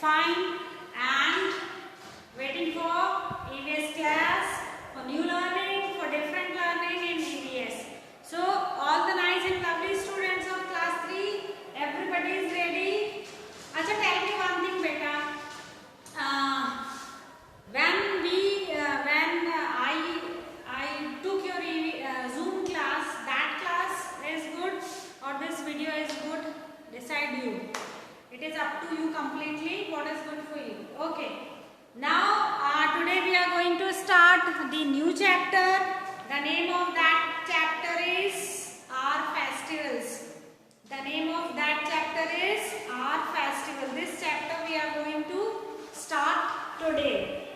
Fine. And waiting for EVS class, for new learning, for different learning in EVS. So all the nice and lovely students of class 3, everybody is ready. Acha, tell me one thing, beta. When I took your Zoom class, that class is good or this video is good? Decide you. It is up to you completely. What is good for you? Okay. Now today we are going to start the new chapter. The name of that chapter is our festivals. The name of that chapter is our festival. This chapter we are going to start today.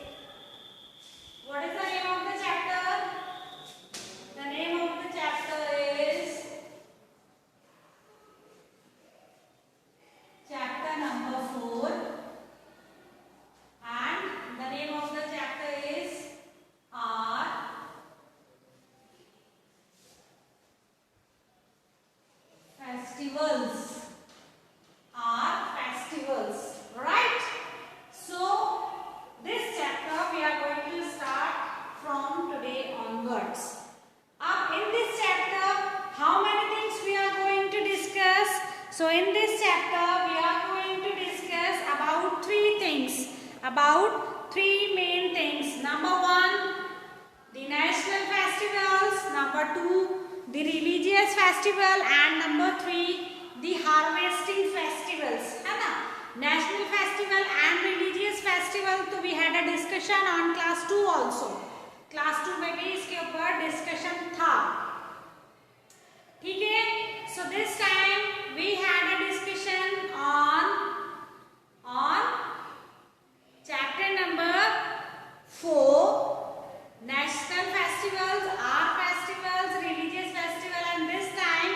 What is the name of the chapter? The name of the chapter is chapter number 4, and the name of the chapter is our festivals. Our festivals, right? So this chapter we are going to start from today onwards. In this chapter, how many things we are going to discuss? So in this chapter we are going to discuss about 3 things, about 3 main things. Number 1, the national festivals. Number 2, the religious festival, and number 3, the harvesting festivals. है ना? National festival and religious festival तो we had a discussion on class 2 also. Class 2 में भी इसके ऊपर discussion था. ठीक है? So this time we had a discussion on chapter number 4, national festivals, our festivals, religious festival, and this time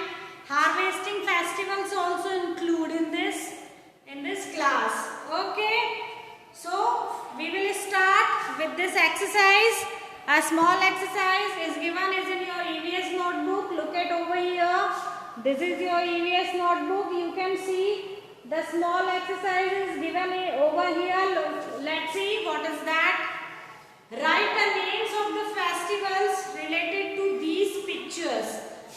harvesting festivals also include in this class. Okay, so we will start with this exercise. A small exercise is given is in your EVS notebook. Look at over here. This is your EVS notebook. You can see the small exercise is given over here. Let's see what is that. Write the names of the festivals related to these pictures.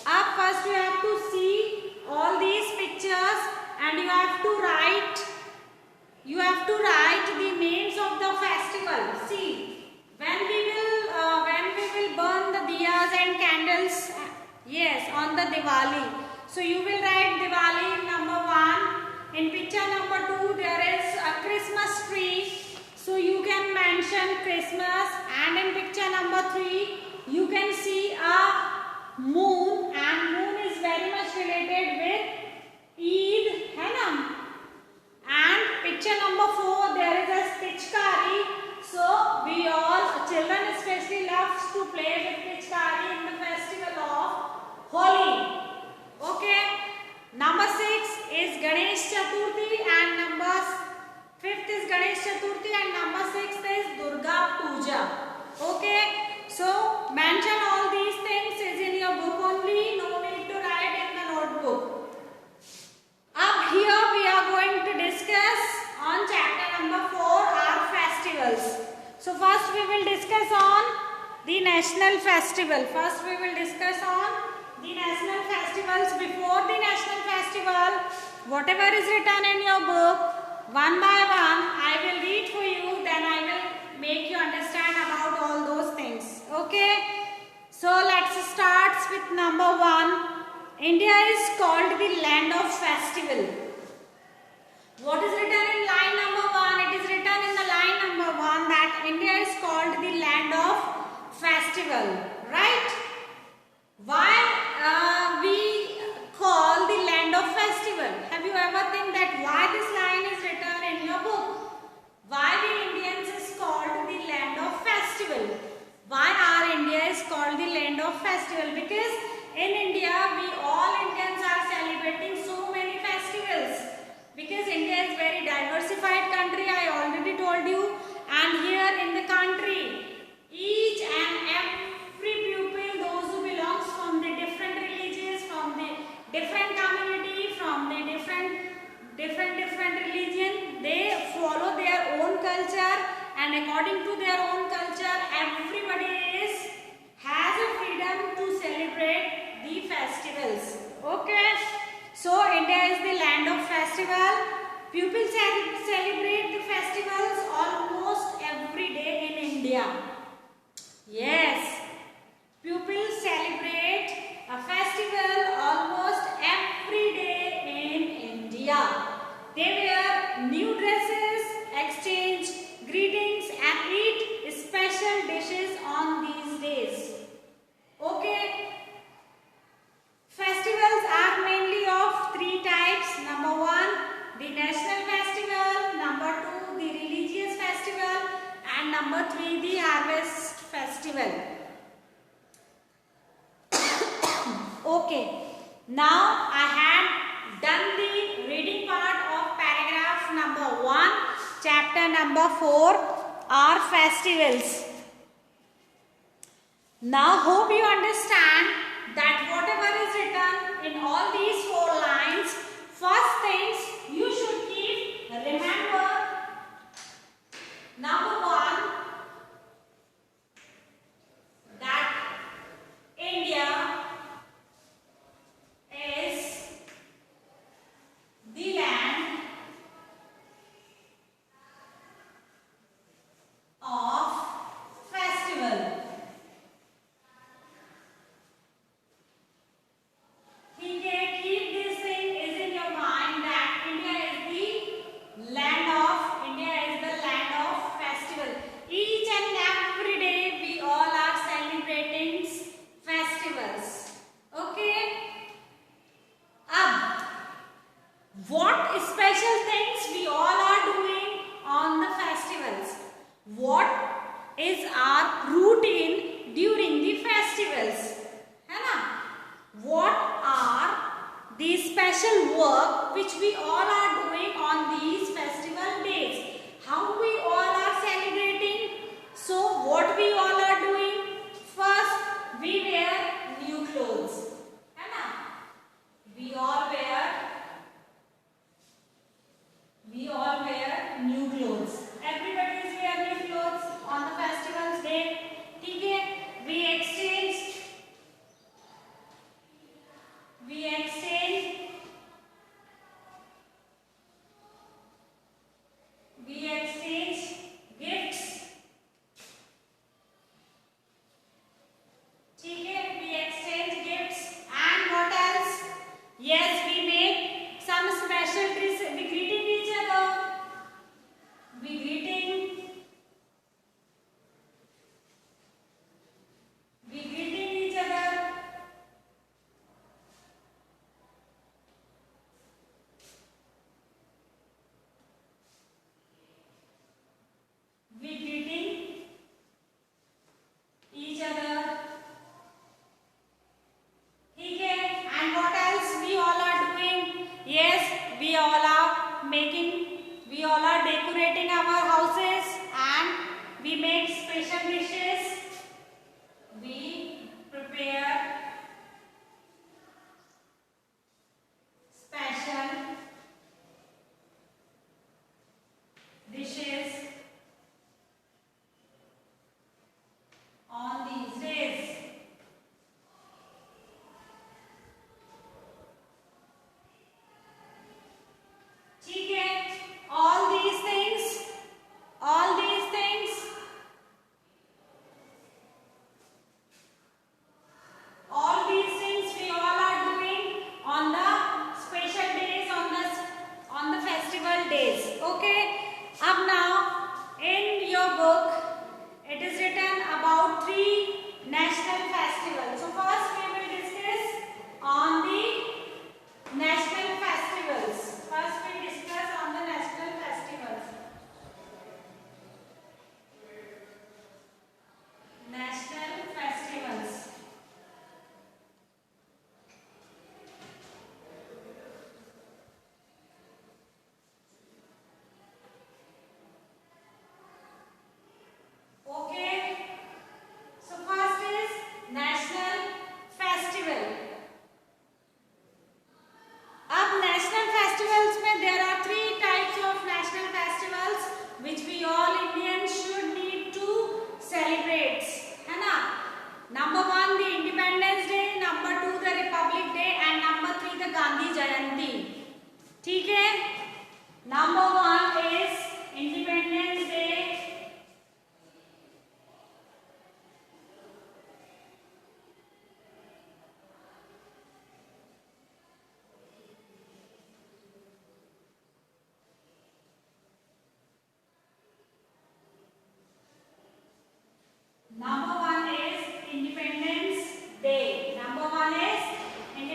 Up first you have to see all these pictures and you have to write the names of the festival. See, when we will burn the diyas and candles, yes, on the Diwali. So you will write Diwali number 1. In picture number 2 there is a Christmas tree. So you can mention Christmas, and in picture number 3 you can see a moon, and moon is very much related with Eid, है ना? And picture number 4 there is a pichkari. So we all children especially loves to play with pichkari in the festival of Holi. Okay. Number 6 is Ganesh Chaturthi, and number 5th is Ganesh Chaturthi, and number 6th is Durga Puja. Okay. So mention all these things is in your book only. No need to write in the notebook. Up here we are going to discuss on chapter number 4 our festivals. So first we will discuss on the national festival. First we will discuss on the national festivals. Before the national festival, whatever is written in your book, one by one I will read for you, then I will make you understand about all those things. Okay, so let's start with number 1. India is called the land of festival. What is written in line number 1? It is written in the line number 1 that India is called the land of festival, right? Why we call the land of festival? Have you ever think that why this line is written in your book? Why we Indians is called the land of festival? Why our India is called the land of festival? Because in India we all Indians are celebrating so many festivals. Because India is very diversified country, I already told you, and here in the country each and every pupil, those who belongs from the different religions, from the different community, from the different religion, they follow Pupils celebrate the festivals almost every day in India. Yes, pupils celebrate a festival almost every day in India. They wear new dresses, exchange greetings and eat special dishes on these days. Okay. Festivals are mainly of three types. Number one, the national festival. Number two, the religious festival. And number three, the harvest festival. Okay. Now I had done the reading part of paragraph number 1, chapter number 4 are festivals. Now hope you understand that whatever is written in all these 4 lines, first things you should keep remember. Number 1, that India is the land of festival. Keep this thing is in your mind that India is the land of festival. Each and every day we all are celebrating festivals. Okay. What special things we all are doing on the festivals? What is our routine during the festivals? है ना? What are the special work which we all are doing on these festival days? How we all are celebrating? So what we all are doing? First, we wear new clothes. है ना? We all wear new clothes. Everybody is wear new clothes on the festivals day. ठीक है? We exchange we exchange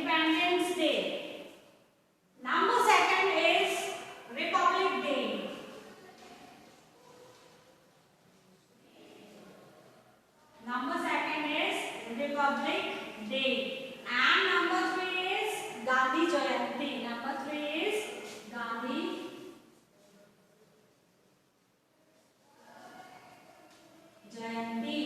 Independence Day. Number second is Republic Day. Number second is Republic Day. And number three is Gandhi Jayanti. Number three is Gandhi Jayanti.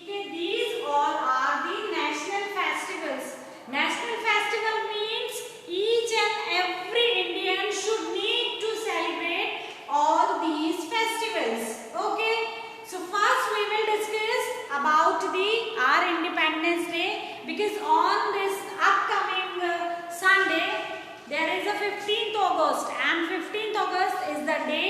Okay, these all are the national festivals. National festival means each and every Indian should need to celebrate all these festivals. Okay, so first we will discuss about our Independence Day, because on this upcoming Sunday there is a 15th August, and 15th August is the day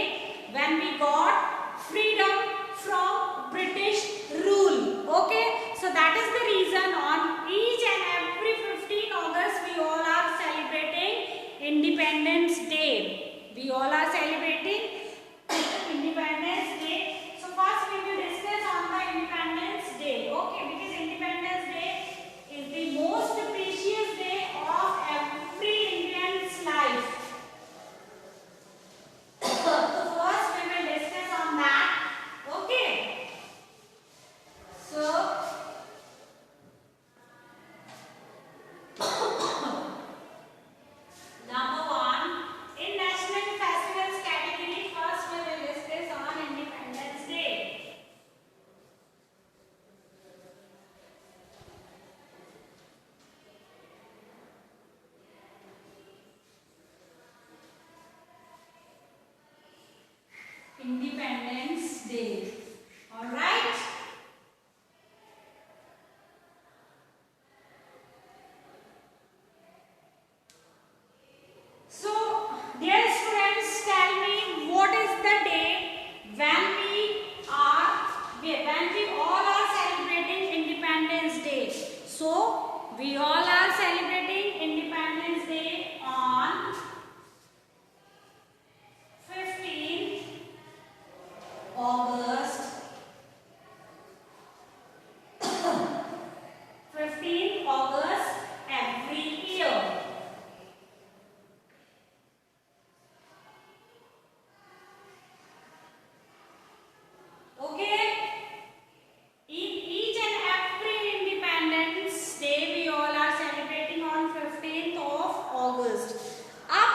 when we got freedom from British rule. Okay, so that is the reason on each and every 15th August we all are celebrating Independence Day. We all are celebrating Independence Day. So first we will discuss on the Independence Day. Okay, because Independence Day is the most precious day of every Indian's life. So first we will discuss on that. Okay. So number one, in national festivals category, first we will discuss on Independence Day. Independence Day. All right. So, dear students, tell me what is the day when we all are celebrating Independence Day. So, we all are celebrating Independence Day on 15th August. 15th August every year. Okay, in each and every Independence Day we all are celebrating on 15th of August. Up,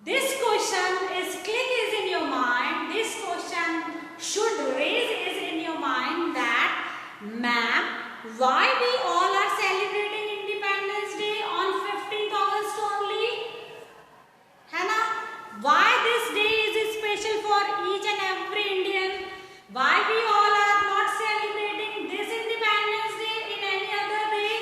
this question is click is in your mind. This question should raise is in your mind that, ma'am, why we all are celebrating Independence Day on 15th August only? है ना? Why this day is special for each and every Indian? Why we all are not celebrating this Independence Day in any other day?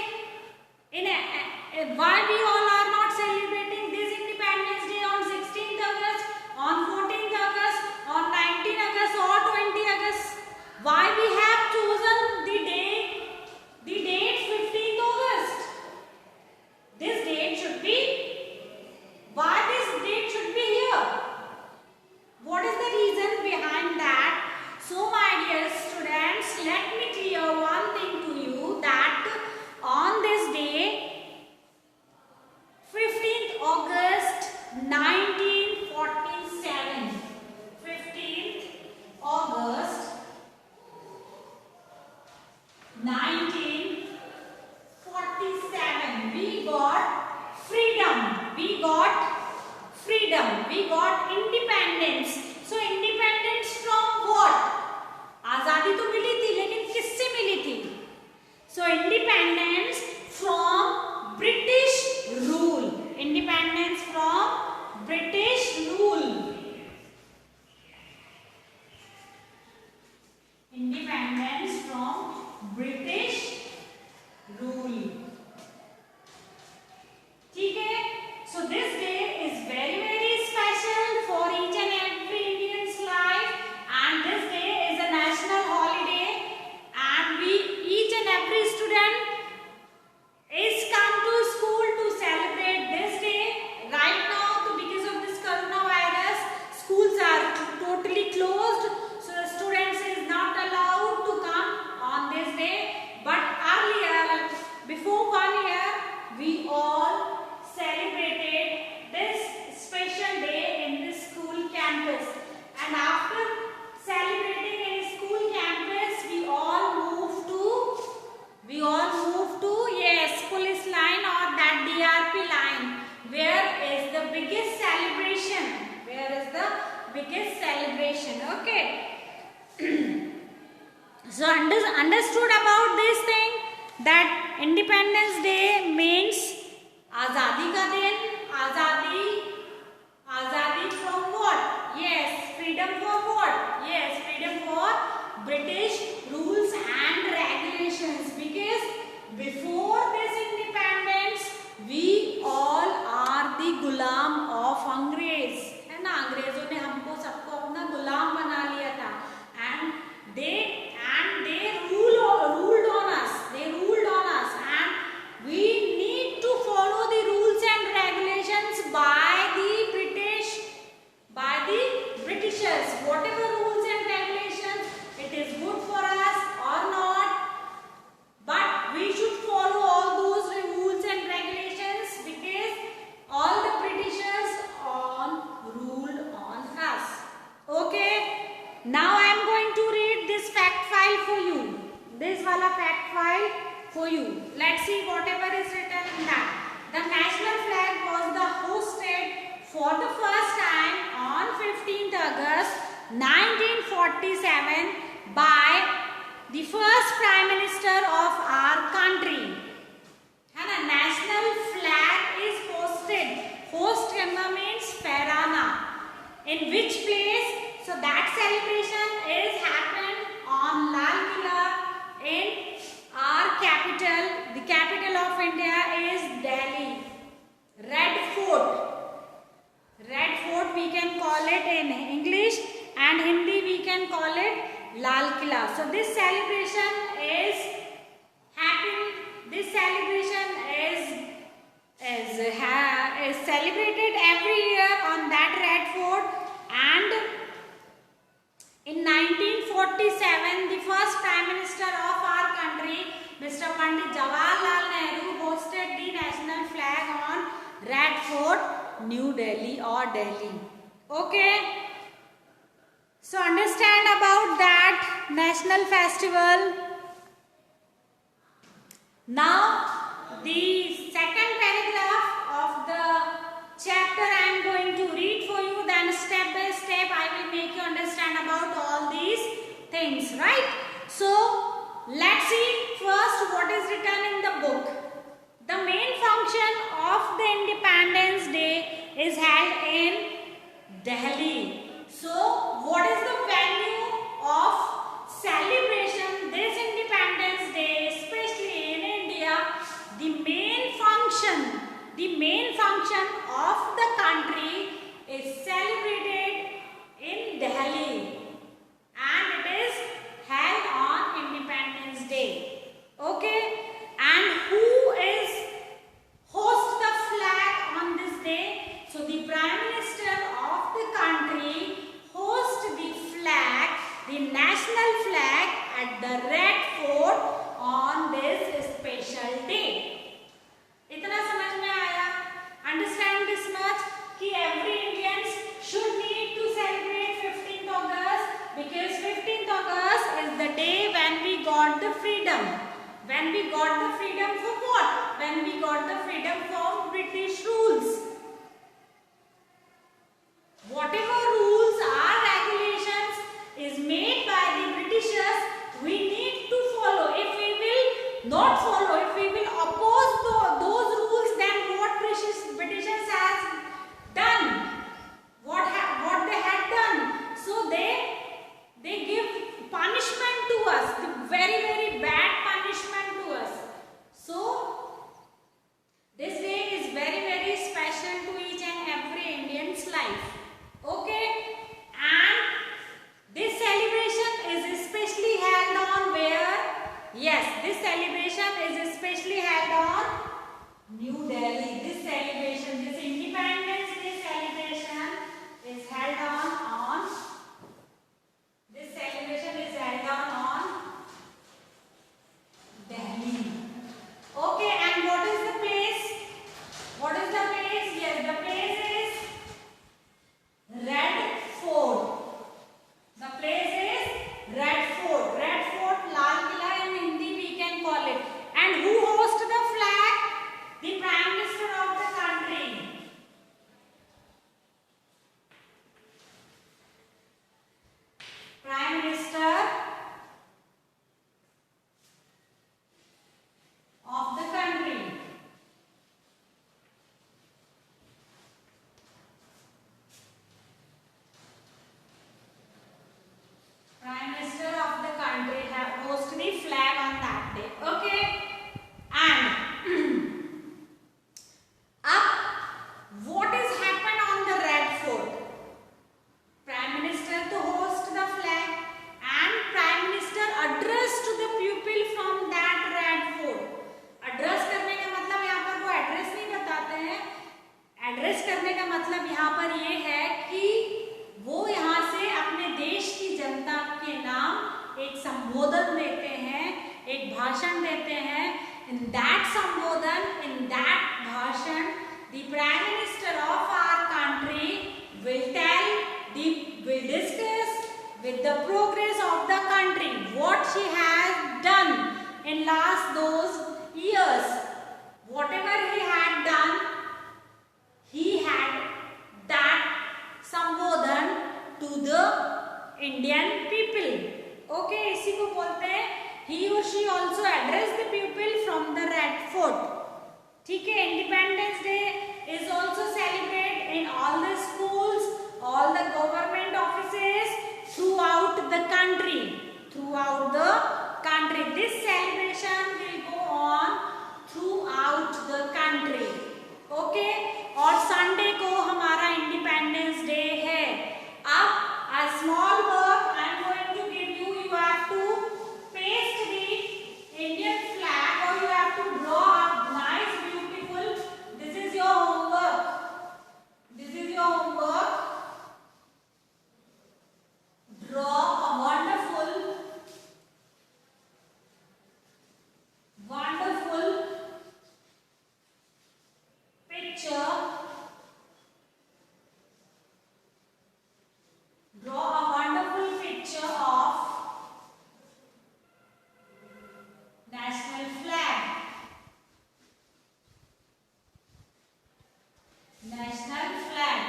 Why we all are not celebrating this Independence Day on 16th August, on 14th August, on 19th August or 20th August? Why we have chosen the date Okay. So understood about this thing that Independence Day means Azadi ka din. Azadi from what? Yes, freedom for what? Yes, freedom for British rules and regulations. Because before this independence, we all are the Ghulam of अंग्रेज, है ना. अंग्रेजों ने हमको सबको अपना गुलाम बना लिया था. And they ruled on us. They ruled on us, and we need to follow the rules and regulations by the Britishers. Whatever rules and regulations, it is good for us or not, but we should follow all those rules and regulations because all the Britishers ruled on us. Okay. Now I am going to read this fact file for you. This wala fact file for you. Let's see whatever is written in that. The national flag was hosted for the first time on 15th August 1947 by the first Prime Minister of our country. है ना. National flag is hosted. Host करना means फहराना. In which place? So that celebration is happened on Lal Killa in our capital. The capital of India is Delhi. Red Fort. Red Fort we can call it in English, and Hindi we can call it Lal Killa. So this celebration is happening. This celebration is celebrated every year on that Red Fort. And in 1947, the first Prime Minister of our country, Mr. Pandit Jawaharlal Nehru, hosted the national flag on Red Fort, New Delhi or Delhi. Okay. So understand about that national festival. Now the second paragraph of the chapter I am going to read for you. Then step by step I will make you understand about all these things, right? So let's see first what is written in the book. The main function of the Independence Day is held in Delhi. So what is the value of celebration this Independence Day, especially in India? The main function of the country is celebrated in Delhi, and it is held on Independence Day. Okay. And who is host the flag on this day? So the Prime Minister of the country hosts the flag, the national flag, at the Red Fort on this special day. इतना समझ में आया? Understand this much कि every Indians should need to celebrate 15th August because 15th August is the day when we got the freedom. When we got the freedom for what? When we got the freedom from British rules. Whatever rules or regulations is made by the Britishers, we need to follow. If we will not follow, if we will oppose those rules, then what Britishers has done? What they had done? So they give punishment to us, the very, very bad punishment to us. So this day is very, very special to each and every Indian's life. Okay. And this celebration is especially held on where? Yes, this celebration is especially held on New Delhi. This celebration, this Independence Day celebration is held on this celebration is held on Delhi. Okay, and what is the place? What is the place? Yes, the place is Red Fort. The place is Red Fort. Red Fort, Lal Killa in Hindi we can call it. And who hosts the flag? The Prime Minister of the country. Prime Minister of the country. Prime Minister of the country have hoist the flag on that day. Okay. And up, what is happened on the Red Fort? Prime Minister to host the flag and Prime Minister address to the people from that Red Fort. Address करने का मतलब यहाँ पर वो address नहीं बताते हैं. Address करने का मतलब यहाँ पर ये है कि वो यहाँ से अपने देश की जनता के नाम एक संबोधन देते हैं, एक भाषण देते हैं. In that संबोधन, in that भाषण, the Prime Minister of our country will discuss with the progress of the country, what she has done in last those years. Whatever he had done, he had that संबोधन to the Indian people. Okay, इसी को बोलते हैं he or she also addressed the people from the Red Fort. ठीक है. Independence Day is also celebrated in all the schools, all the government offices throughout the country. Throughout the country, this celebration will go on throughout the country. Okay. और Sunday को हमारा independence day है. अब a small work I am going to give you. You have to paste the Indian flag or you have to draw a nice beautiful. This is your homework. This is your homework. Draw a wonderful picture. Draw a wonderful picture of national flag. National flag.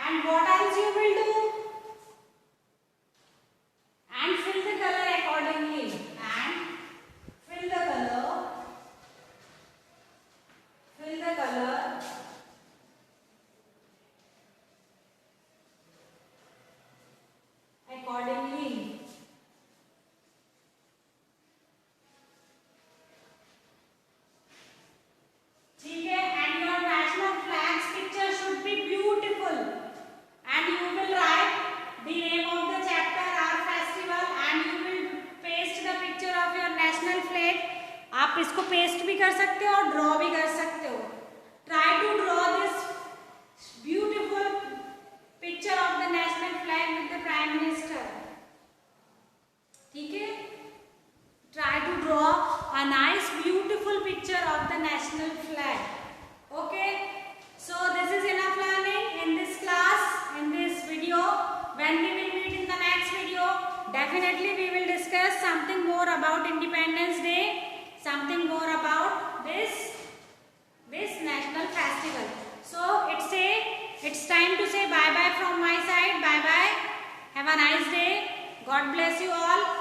And what else you will do? And fill the color accordingly. And fill the color. Fill the color. Accordingly. ठीक है. And your national flag's picture should be beautiful. And you will write the name of the chapter or festival and you will paste the picture of your national flag. आप इसको paste भी कर सकते हो और draw भी कर सकते हो. Try to draw this beautiful picture of the national flag with the Prime Minister. ठीक है. Try to draw a nice beautiful picture of the national flag. Okay. So this is enough learning in this class, in this video. When we will meet in the next video, definitely we will discuss something more about Independence Day, something more about this national festival. So it's time to say bye bye from my side. Bye bye. Have a nice day. God bless you all.